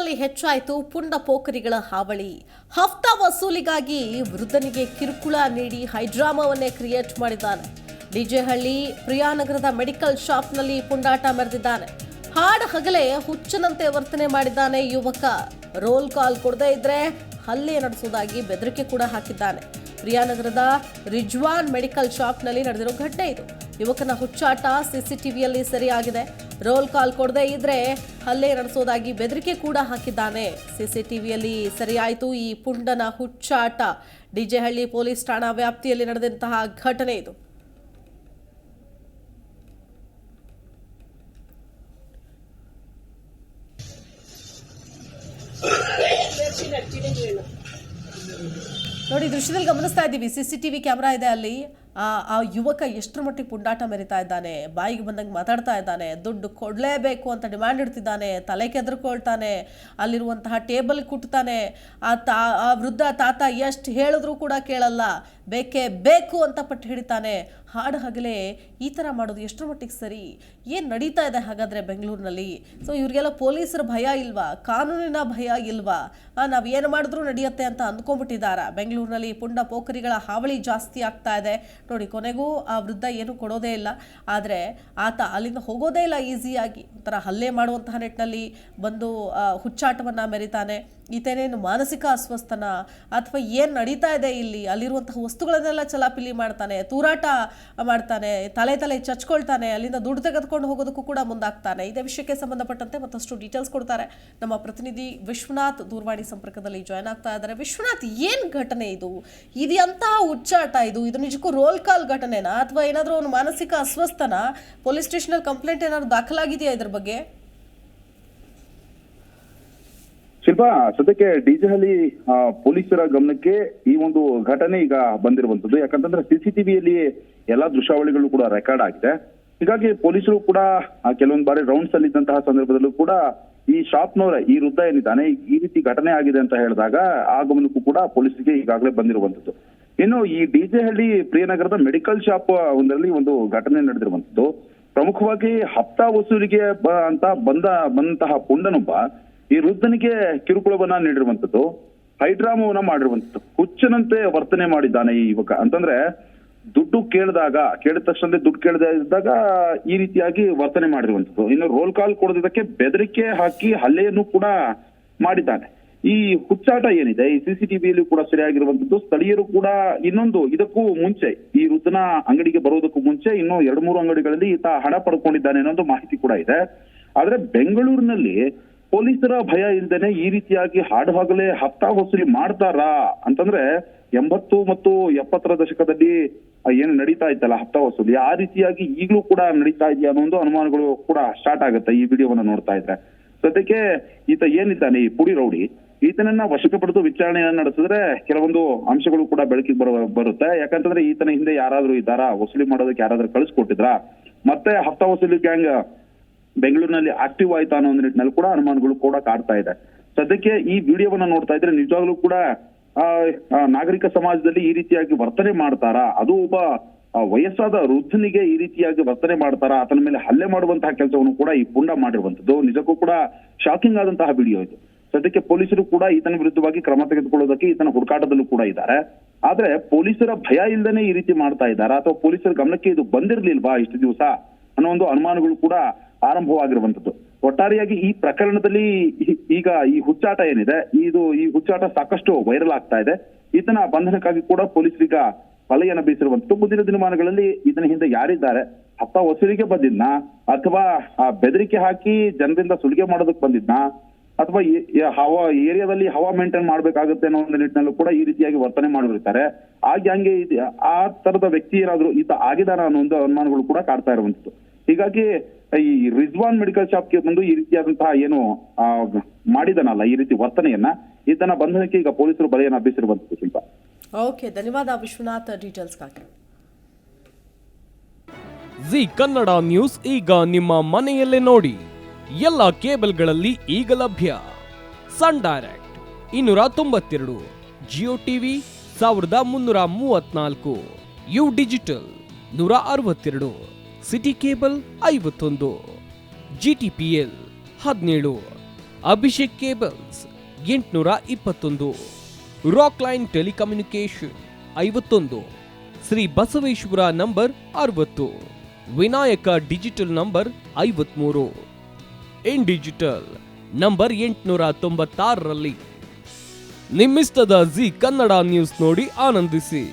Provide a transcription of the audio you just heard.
ಬೆಂಗಳೂರಿನಲ್ಲಿ ಹೆಚ್ಚಾಯಿತು ಪುಂಡ ಪೋಖರಿಗಳ ಹಾವಳಿ. ಹಫ್ತಾ ವಸೂಲಿಗಾಗಿ ವೃದ್ಧನಿಗೆ ಕಿರುಕುಳ ನೀಡಿ ಹೈಡ್ರಾಮಾವನ್ನೇ ಕ್ರಿಯೇಟ್ ಮಾಡಿದ್ದಾನೆ. ಡಿಜೆಹಳ್ಳಿ ಪ್ರಿಯಾನಗರದ ಮೆಡಿಕಲ್ ಶಾಪ್ನಲ್ಲಿ ಪುಂಡಾಟ ಮೆರೆದಿದ್ದಾನೆ. ಹಾಡು ಹಗಲೇ ಹುಚ್ಚನಂತೆ ವರ್ತನೆ ಮಾಡಿದ್ದಾನೆ ಯುವಕ. ರೋಲ್ ಕಾಲ್ ಕೊಡದೇ ಇದ್ರೆ ಹಲ್ಲೆ ನಡೆಸುವುದಾಗಿ ಬೆದರಿಕೆ ಕೂಡ ಹಾಕಿದ್ದಾನೆ. ಪ್ರಿಯಾನಗರದ ರಿಜ್ವಾನ್ ಮೆಡಿಕಲ್ ಶಾಪ್ನಲ್ಲಿ ನಡೆದಿರೋ ಘಟನೆ ಇದು. ಯುವಕನ ಹುಚ್ಚಾಟ ಸಿಸಿಟಿವಿಯಲ್ಲಿ ಸೆರೆಯಾಗಿದೆ. ರೋಲ್ ಕಾಲ್ ಕೊಡದೇ ಇದ್ರೆ ಹಲ್ಲೆ ನಡೆಸೋದಾಗಿ ಬೆದರಿಕೆ ಕೂಡ ಹಾಕಿದ್ದಾನೆ. ಸಿಸಿಟಿವಿಯಲ್ಲಿ ಸೆರೆಯಾಯಿತು ಈ ಪುಂಡನ ಹುಚ್ಚಾಟ. ಡಿಜೆಹಳ್ಳಿ ಪೊಲೀಸ್ ಠಾಣಾ ವ್ಯಾಪ್ತಿಯಲ್ಲಿ ನಡೆದಂತಹ ಘಟನೆ ಇದು. ನೋಡಿ, ದೃಶ್ಯದಲ್ಲಿ ಗಮನಿಸ್ತಾ ಇದ್ದೀವಿ, ಸಿಸಿಟಿವಿ ಕ್ಯಾಮೆರಾ ಇದೆ ಅಲ್ಲಿ. ಆ ಯುವಕ ಎಷ್ಟರ ಮಟ್ಟಿಗೆ ಪುಂಡಾಟ ಮೆರಿತಾ ಇದ್ದಾನೆ, ಬಾಯಿಗೆ ಬಂದಂಗೆ ಮಾತಾಡ್ತಾ ಇದ್ದಾನೆ, ದುಡ್ಡು ಕೊಡಲೇಬೇಕು ಅಂತ ಡಿಮ್ಯಾಂಡ್ ಇಡ್ತಿದ್ದಾನೆ, ತಲೆ ಕೆದರ್ಕೊಳ್ತಾನೆ, ಅಲ್ಲಿರುವಂತಹ ಟೇಬಲ್ ಕುಟ್ತಾನೆ. ಆ ವೃದ್ಧ ತಾತ ಎಷ್ಟು ಹೇಳಿದ್ರೂ ಕೂಡ ಕೇಳಲ್ಲ, ಬೇಕೇ ಬೇಕು ಅಂತ ಪಟ್ಟು ಹಿಡಿತಾನೆ. ಹಾಡು ಹಗಲೇ ಈ ಥರ ಮಾಡೋದು ಎಷ್ಟರ ಮಟ್ಟಿಗೆ ಸರಿ? ಏನು ನಡೀತಾ ಇದೆ ಹಾಗಾದರೆ ಬೆಂಗಳೂರಿನಲ್ಲಿ? ಸೊ ಇವ್ರಿಗೆಲ್ಲ ಪೊಲೀಸರ ಭಯ ಇಲ್ವಾ? ಕಾನೂನಿನ ಭಯ ಇಲ್ವಾ? ನಾವು ಏನು ಮಾಡಿದ್ರೂ ನಡೆಯುತ್ತೆ ಅಂತ ಅಂದ್ಕೊಂಡ್ಬಿಟ್ಟಿದ್ದಾರ. ಬೆಂಗಳೂರಿನಲ್ಲಿ ಪುಂಡ ಪೋಖರಿಗಳ ಹಾವಳಿ ಜಾಸ್ತಿ ಆಗ್ತಾ ಇದೆ. ನೋಡಿ, ಕೊನೆಗೂ ಆ ವೃದ್ಧ ಏನು ಕೊಡೋದೇ ಇಲ್ಲ. ಆದರೆ ಆತ ಅಲ್ಲಿಂದ ಹೋಗೋದೇ ಇಲ್ಲ ಈಸಿಯಾಗಿ. ಒಂಥರ ಹಲ್ಲೆ ಮಾಡುವಂತಹ ನಿಟ್ಟಿನಲ್ಲಿ ಬಂದು ಹುಚ್ಚಾಟವನ್ನು ಮೆರಿತಾನೆ. ಈತನೇನು ಮಾನಸಿಕ ಅಸ್ವಸ್ಥನ ಅಥವಾ ಏನು ನಡೀತಾ ಇದೆ ಇಲ್ಲಿ? ಅಲ್ಲಿರುವಂತಹ ವಸ್ತುಗಳನ್ನೆಲ್ಲ ಚಲಾಪಿಲಿ ಮಾಡ್ತಾನೆ, ತೂರಾಟ ಮಾಡ್ತಾನೆ, ತಲೆ ಚಚ್ಕೊಳ್ತಾನೆ, ಅಲ್ಲಿಂದ ದುಡ್ಡು ತೆಗೆದುಕೊಂಡು ಹೋಗೋದಕ್ಕೂ ಕೂಡ ಮುಂದಾಗ್ತಾನೆ. ಇದೇ ವಿಷಯಕ್ಕೆ ಸಂಬಂಧಪಟ್ಟಂತೆ ಮತ್ತಷ್ಟು ಡೀಟೇಲ್ಸ್ ಕೊಡ್ತಾರೆ ನಮ್ಮ ಪ್ರತಿನಿಧಿ ವಿಶ್ವನಾಥ್. ದೂರವಾಣಿ ಸಂಪರ್ಕದಲ್ಲಿ ಜಾಯ್ನ್ ಆಗ್ತಾ ಇದ್ದಾರೆ. ವಿಶ್ವನಾಥ್, ಏನು ಘಟನೆ ಇದು? ಇದೆಂತಹ ಹುಚ್ಚಾಟ ಇದು? ಇದು ನಿಜಕ್ಕೂ ರೋಲ್ ಕಾಲ್ ಘಟನೆನಾ ಅಥವಾ ಏನಾದರೂ ಒಂದು ಮಾನಸಿಕ ಅಸ್ವಸ್ಥನ? ಪೊಲೀಸ್ ಸ್ಟೇಷನಲ್ಲಿ ಕಂಪ್ಲೇಂಟ್ ಏನಾದ್ರು ದಾಖಲಾಗಿದೆಯಾ ಇದ್ರ ಬಗ್ಗೆ? ಶಿಲ್ಪಾ, ಸದ್ಯಕ್ಕೆ ಡಿಜೆಹಳ್ಳಿ ಪೊಲೀಸರ ಗಮನಕ್ಕೆ ಈ ಒಂದು ಘಟನೆ ಈಗ ಬಂದಿರುವಂತದ್ದು. ಯಾಕಂತಂದ್ರೆ ಸಿಸಿಟಿವಿಯಲ್ಲಿ ಎಲ್ಲಾ ದೃಶ್ಯಾವಳಿಗಳು ಕೂಡ ರೆಕಾರ್ಡ್ ಆಗಿದೆ. ಹೀಗಾಗಿ ಪೊಲೀಸರು ಕೂಡ ಕೆಲವೊಂದು ಬಾರಿ ರೌಂಡ್ಸ್ ಅಲ್ಲಿ ಇದ್ದಂತಹ ಸಂದರ್ಭದಲ್ಲೂ ಕೂಡ ಈ ಶಾಪ್ನವರ ಈ ವೃದ್ಧ ಏನಿದ್ದಾನೆ ಈ ರೀತಿ ಘಟನೆ ಆಗಿದೆ ಅಂತ ಹೇಳಿದಾಗ ಆ ಗಮನಕ್ಕೂ ಕೂಡ ಪೊಲೀಸರಿಗೆ ಈಗಾಗಲೇ ಬಂದಿರುವಂತದ್ದು. ಇನ್ನು ಈ ಡಿಜೆಹಳ್ಳಿ ಪ್ರಿಯನಗರದ ಮೆಡಿಕಲ್ ಶಾಪ್ ಒಂದರಲ್ಲಿ ಒಂದು ಘಟನೆ ನಡೆದಿರುವಂತದ್ದು. ಪ್ರಮುಖವಾಗಿ ಹಫ್ತಾ ವಸೂಲಿಗೆ ಅಂತ ಬಂದಂತಹ ಪುಂಡನೊಬ್ಬ ಈ ವೃದ್ಧನಿಗೆ ಕಿರುಕುಳವನ್ನ ನೀಡಿರುವಂತದ್ದು, ಹೈಡ್ರಾಮವನ್ನ ಮಾಡಿರುವಂತದ್ದು, ಹುಚ್ಚನಂತೆ ವರ್ತನೆ ಮಾಡಿದ್ದಾನೆ ಈ ಯುವಕ. ಅಂತಂದ್ರೆ ದುಡ್ಡು ಕೇಳಿದ ತಕ್ಷಣ ದುಡ್ಡು ಕೇಳದೇ ಇದ್ದಾಗ ಈ ರೀತಿಯಾಗಿ ವರ್ತನೆ ಮಾಡಿರುವಂತದ್ದು. ಇನ್ನು ರೋಲ್ ಕಾಲ್ ಕೊಡೋದಕ್ಕೆ ಬೆದರಿಕೆ ಹಾಕಿ ಹಲ್ಲೆಯನ್ನು ಕೂಡ ಮಾಡಿದ್ದಾನೆ. ಈ ಹುಚ್ಚಾಟ ಏನಿದೆ ಈ ಸಿಸಿಟಿವಿಯಲ್ಲಿ ಕೂಡ ಸರಿಯಾಗಿರುವಂತದ್ದು. ಸ್ಥಳೀಯರು ಕೂಡ ಇದಕ್ಕೂ ಮುಂಚೆ ಈ ವೃದ್ಧನ ಅಂಗಡಿಗೆ ಬರೋದಕ್ಕೂ ಮುಂಚೆ ಇನ್ನೂ 2-3 ಅಂಗಡಿಗಳಲ್ಲಿ ಈತ ಹಣ ಪಡ್ಕೊಂಡಿದ್ದಾನೆ ಅನ್ನೋದು ಮಾಹಿತಿ ಕೂಡ ಇದೆ. ಆದ್ರೆ ಬೆಂಗಳೂರಿನಲ್ಲಿ ಪೊಲೀಸರ ಭಯ ಇಲ್ದೇನೆ ಈ ರೀತಿಯಾಗಿ ಹಾಡು ಹಗಲೇ ಹಫ್ತಾ ವಸೂಲಿ ಮಾಡ್ತಾರಾ ಅಂತಂದ್ರೆ 80 ಮತ್ತು 70ರ ದಶಕದಲ್ಲಿ ಏನು ನಡೀತಾ ಇತ್ತಲ್ಲ ಹಫ್ತಾ ವಸೂಲಿ, ಆ ರೀತಿಯಾಗಿ ಈಗಲೂ ಕೂಡ ನಡೀತಾ ಇದೆಯಾ ಅನ್ನೋ ಒಂದು ಅನುಮಾನಗಳು ಕೂಡ ಸ್ಟಾರ್ಟ್ ಆಗುತ್ತೆ ಈ ವಿಡಿಯೋವನ್ನ ನೋಡ್ತಾ ಇದ್ರೆ. ಸದ್ಯಕ್ಕೆ ಈತ ಏನಿದ್ದಾನೆ ಈ ಪುಡಿ ರೌಡಿ, ಈತನನ್ನ ವಶಕ್ಕೆ ಪಡೆದು ವಿಚಾರಣೆಯನ್ನ ನಡೆಸಿದ್ರೆ ಕೆಲವೊಂದು ಅಂಶಗಳು ಕೂಡ ಬೆಳಕಿಗೆ ಬರುತ್ತೆ. ಯಾಕಂತಂದ್ರೆ ಈತನ ಹಿಂದೆ ಯಾರಾದ್ರೂ ಇದ್ದಾರಾ, ವಸೂಲಿ ಮಾಡೋದಕ್ಕೆ ಯಾರಾದ್ರೂ ಕಳಿಸ್ಕೊಟ್ಟಿದ್ರಾ, ಮತ್ತೆ ಹಫ್ತಾ ವಸೂಲಿ ಗ್ಯಾಂಗ್ ಬೆಂಗಳೂರಿನಲ್ಲಿ ಆಕ್ಟಿವ್ ಆಯ್ತಾ ಅನ್ನೋ ಒಂದು ನಿಟ್ಟಿನಲ್ಲಿ ಕೂಡ ಅನುಮಾನಗಳು ಕೂಡ ಕಾಡ್ತಾ ಇದೆ. ಸದ್ಯಕ್ಕೆ ಈ ವಿಡಿಯೋವನ್ನ ನೋಡ್ತಾ ಇದ್ರೆ ನಿಜವಾಗ್ಲೂ ಕೂಡ ನಾಗರಿಕ ಸಮಾಜದಲ್ಲಿ ಈ ರೀತಿಯಾಗಿ ವರ್ತನೆ ಮಾಡ್ತಾರಾ? ಅದು ಒಬ್ಬ ವಯಸ್ಸಾದ ವೃದ್ಧನಿಗೆ ಈ ರೀತಿಯಾಗಿ ವರ್ತನೆ ಮಾಡ್ತಾರಾ? ಆತನ ಮೇಲೆ ಹಲ್ಲೆ ಮಾಡುವಂತಹ ಕೆಲಸವನ್ನು ಕೂಡ ಈ ಪುಂಡ ಮಾಡಿರುವಂತದ್ದು ನಿಜಕ್ಕೂ ಕೂಡ ಶಾಕಿಂಗ್ ಆದಂತಹ ವಿಡಿಯೋ ಇದು. ಸದ್ಯಕ್ಕೆ ಪೊಲೀಸರು ಕೂಡ ಈತನ ವಿರುದ್ಧವಾಗಿ ಕ್ರಮ ತೆಗೆದುಕೊಳ್ಳೋದಕ್ಕೆ ಈತನ ಹುಡುಕಾಟದಲ್ಲೂ ಕೂಡ ಇದ್ದಾರೆ. ಆದ್ರೆ ಪೊಲೀಸರ ಭಯ ಇಲ್ದೇನೆ ಈ ರೀತಿ ಮಾಡ್ತಾ ಇದ್ದಾರಾ ಅಥವಾ ಪೊಲೀಸರ ಗಮನಕ್ಕೆ ಇದು ಬಂದಿರ್ಲಿಲ್ವಾ ಇಷ್ಟು ದಿವಸ ಅನ್ನೋ ಒಂದು ಅನುಮಾನಗಳು ಕೂಡ ಆರಂಭವಾಗಿರುವಂತದ್ದು. ಒಟ್ಟಾರೆಯಾಗಿ ಈ ಪ್ರಕರಣದಲ್ಲಿ ಈಗ ಈ ಹುಚ್ಚಾಟ ಏನಿದೆ ಈ ಹುಚ್ಚಾಟ ಸಾಕಷ್ಟು ವೈರಲ್ ಆಗ್ತಾ ಇದೆ. ಈತನ ಬಂಧನಕ್ಕಾಗಿ ಕೂಡ ಪೊಲೀಸರೀಗ ಬಲೆಯನ್ನ ಬೀಸಿರುವಂತದ್ದು. ಮುಂದಿನ ದಿನಮಾನಗಳಲ್ಲಿ ಇದನ್ನ ಹಿಂದೆ ಯಾರಿದ್ದಾರೆ, ಹಫ್ತಾ ವಸೂಲಿಗೆ ಬಂದಿದ್ನಾ ಅಥವಾ ಬೆದರಿಕೆ ಹಾಕಿ ಜನರಿಂದ ಸುಲಿಗೆ ಮಾಡೋದಕ್ಕೆ ಬಂದಿದ್ನಾ ಅಥವಾ ಏರಿಯಾದಲ್ಲಿ ಹವಾ ಮೇಂಟೈನ್ ಮಾಡ್ಬೇಕಾಗುತ್ತೆ ಅನ್ನೋ ಒಂದು ನಿಟ್ಟಿನಲ್ಲೂ ಕೂಡ ಈ ರೀತಿಯಾಗಿ ವರ್ತನೆ ಮಾಡಿರ್ತಾರೆ. ಹಂಗೆ ಆ ತರದ ವ್ಯಕ್ತಿ ಏನಾದ್ರು ಈತ ಆಗಿದಾರ ಅನ್ನೋ ಒಂದು ಅನುಮಾನಗಳು ಕೂಡ ಕಾಡ್ತಾ ಇರುವಂತದ್ದು. ಹೀಗಾಗಿ ಈ ರಿಜ್ವಾನ್ ಮೆಡಿಕಲ್ ಶಾಪ್ಗೆ ಬಂದು ಈ ರೀತಿಯಾದಂತಹ ಏನು ಮಾಡಿದನಲ್ಲ ಈ ರೀತಿ ವರ್ತನೆಯನ್ನ, ಈತನ ಬಂಧನಕ್ಕೆ ಈಗ ಪೊಲೀಸರು ಬಲೆಯನ್ನ ಬೀಸಿರುವಂತದ್ದು. ಶಿಲ್ಪ, ಓಕೆ, ಧನ್ಯವಾದ ವಿಶ್ವನಾಥ್ ಡೀಟೇಲ್ಸ್ಗಾಗಿ. ಜಿ ಕನ್ನಡ ನ್ಯೂಸ್ ಈಗ ನಿಮ್ಮ ಮನೆಯಲ್ಲೇ ನೋಡಿ. ಎಲ್ಲ ಕೇಬಲ್ಗಳಲ್ಲಿ ಈಗ ಲಭ್ಯ. Sun Direct 292, Jio TV 1334, U digital 162, city cable 51, GTPL 17, Abhishek cables 821, Rockline telecommunication 51, Shri Basaveshwara number 60, Vinayaka digital number 53, in digital number 896ರಲ್ಲಿ. ನಿಮ್ಮಿಸ್ತದ ಜಿ ಕನ್ನಡ ನ್ಯೂಸ್ ನೋಡಿ ಆನಂದಿಸಿ.